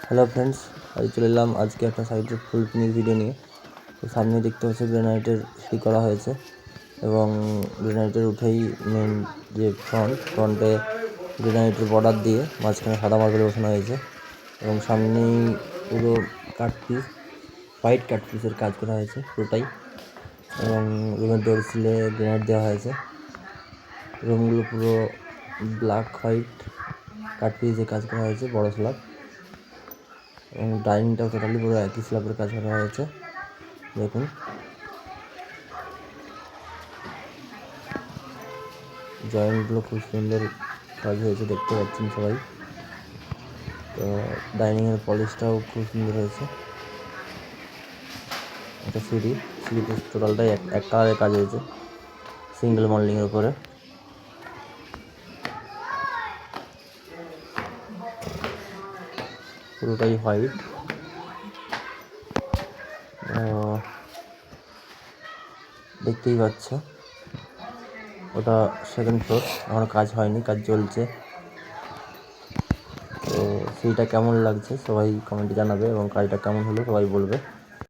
Hello friends, আজ চলে এলাম আজকে একটা সাইডের ফুল ফিনিশ ভিডিও নিয়ে। তো সামনে দেখতে পাচ্ছি গ্রানাইটের সিঁড়ি করা হয়েছে এবং গ্রানাইটের উঠেই মেন যে ফ্রন্টে গ্রানাইটের বর্ডার দিয়ে মাঝখানে সাদা মার্বেল বসানো হয়েছে এবং সামনেই পুরো কাঠপিস হোয়াইট কাঠপিসের কাজ করা হয়েছে পুরোটাই, এবং রুমের ডোর সিলে গ্রানাইট দেওয়া হয়েছে। রুমগুলো পুরো ব্ল্যাক হোয়াইট কাঠপিসে কাজ করা হয়েছে, বড় স্ল্যাব, এবং ডাইনিংটাও টোটালি পুরো একই স্ল্যাবের কাজ করা হয়েছে। দেখুন, জয়েন্টগুলো খুব সুন্দর কাজ হয়েছে, দেখতে পাচ্ছেন সবাই। তো ডাইনিংয়ের পলিশটাও খুব সুন্দর হয়েছে। একটা সিঁড়িতে টোটালটাই এক কালারের কাজ হয়েছে, সিঙ্গেল মডেলিংয়ের উপরে। পুরোটাই হোয়াইট। দেখতেই পাচ্ছ, ওটা সেকেন্ড ফ্লোর, এখনো কাজ হয়নি, কাজ চলছে। তো সেইটা কেমন লাগছে সবাই কমেন্টে জানাবে এবং কাজটা কেমন হলো সবাই বলবে।